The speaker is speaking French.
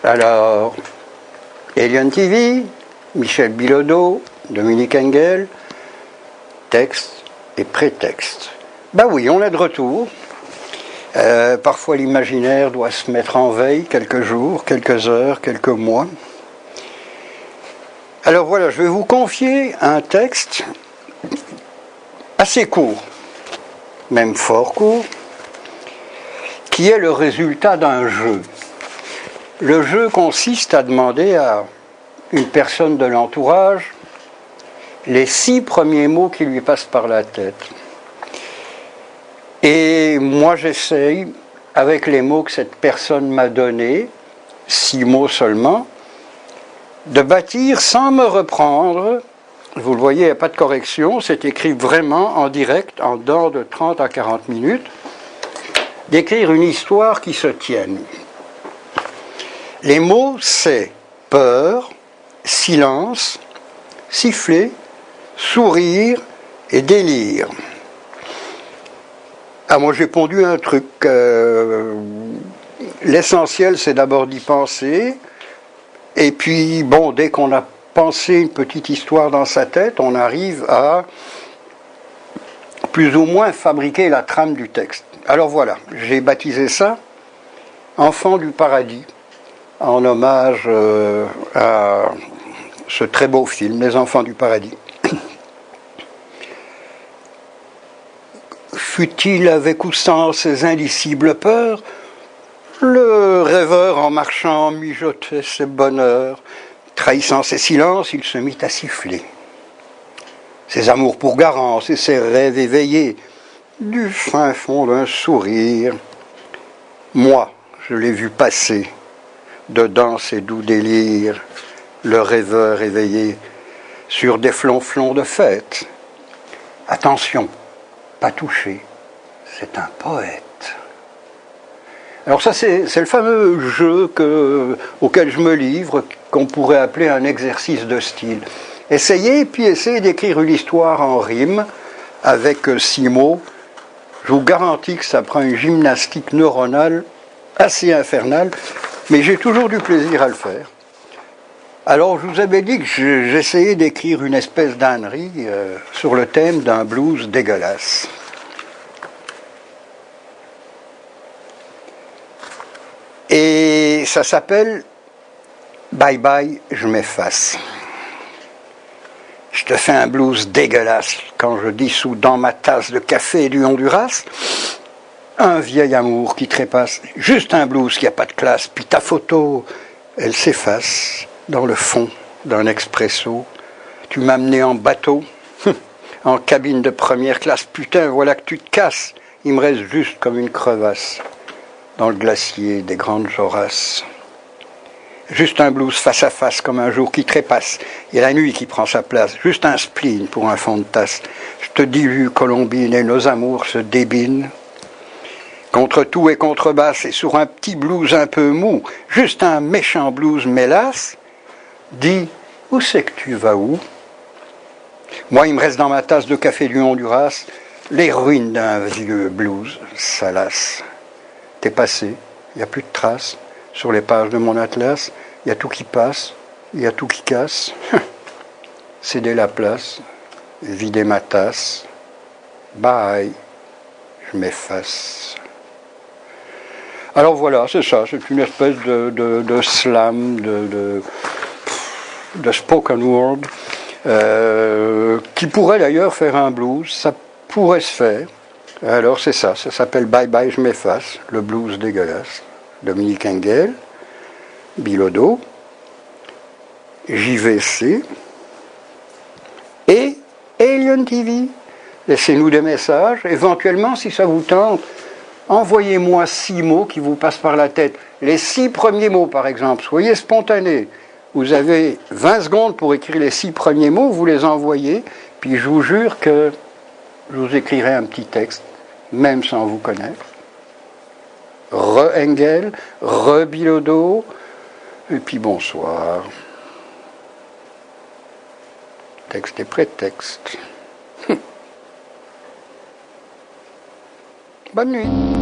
Alors, Alien TV, Michel Bilodeau, Dominique Engel, texte et prétexte. Ben oui, on est de retour. Parfois l'imaginaire doit se mettre en veille quelques jours, quelques heures, quelques mois. Alors voilà, je vais vous confier un texte assez court, même fort court, qui est le résultat d'un jeu. Le jeu consiste à demander à une personne de l'entourage les 6 premiers mots qui lui passent par la tête. Et moi j'essaye, avec les mots que cette personne m'a donnés, 6 mots seulement, de bâtir sans me reprendre. Vous le voyez, il n'y a pas de correction, c'est écrit vraiment en direct, en dedans de 30 à 40 minutes, d'écrire une histoire qui se tienne. Les mots, c'est peur, silence, siffler, sourire et délire. Ah, moi j'ai pondu un truc. L'essentiel, c'est d'abord d'y penser. Et puis, bon, dès qu'on a pensé une petite histoire dans sa tête, on arrive à plus ou moins fabriquer la trame du texte. Alors voilà, j'ai baptisé ça Enfants du paradis, en hommage à ce très beau film, Les Enfants du paradis. Fut-il avec ou sans ses indicibles peurs, le rêveur en marchant mijotait ses bonheurs, trahissant ses silences, il se mit à siffler. Ses amours pour Garance et ses rêves éveillés, du fin fond d'un sourire. Moi, je l'ai vu passer, dedans ses doux délires, le rêveur éveillé, sur des flonflons de fête. Attention, pas touché, c'est un poète. Alors ça, c'est le fameux jeu auquel je me livre, qu'on pourrait appeler un exercice de style. Essayez d'écrire une histoire en rime, avec 6 mots. Je vous garantis que ça prend une gymnastique neuronale assez infernale, mais j'ai toujours du plaisir à le faire. Alors, je vous avais dit que j'essayais d'écrire une espèce d'ânerie sur le thème d'un blues dégueulasse. Et ça s'appelle « Bye bye, je m'efface ». Je te fais un blues dégueulasse quand je dissous dans ma tasse de café du Honduras un vieil amour qui trépasse, juste un blues qui n'a pas de classe, puis ta photo, elle s'efface dans le fond d'un expresso. Tu m'as amené en bateau, en cabine de première classe, putain, voilà que tu te casses, il me reste juste comme une crevasse dans le glacier des grandes Jorasses. Juste un blues face à face comme un jour qui trépasse, et la nuit qui prend sa place, juste un spleen pour un fond de tasse. Je te dilue, Colombine, et nos amours se débinent. Contre tout et contrebasse, et sur un petit blues un peu mou, juste un méchant blues mélasse, dis, où c'est que tu vas où? Moi, il me reste dans ma tasse de café du Honduras les ruines d'un vieux blues salace. T'es passé, il n'y a plus de traces sur les pages de mon atlas, il y a tout qui passe, il y a tout qui casse. Céder la place, vider ma tasse, bye, je m'efface. Alors voilà, c'est ça, c'est une espèce de slam, de spoken word, qui pourrait d'ailleurs faire un blues, ça pourrait se faire. Alors c'est ça s'appelle Bye Bye, je m'efface, le blues dégueulasse. Dominique Engel, Bilodeau, JVC et Alien TV. Laissez-nous des messages, éventuellement si ça vous tente, envoyez-moi 6 mots qui vous passent par la tête. Les 6 premiers mots par exemple, soyez spontanés. Vous avez 20 secondes pour écrire les 6 premiers mots, vous les envoyez, puis je vous jure que je vous écrirai un petit texte, même sans vous connaître. Re-Engel, re-Bilodeau, et puis bonsoir. Texte et prétexte. Bonne nuit.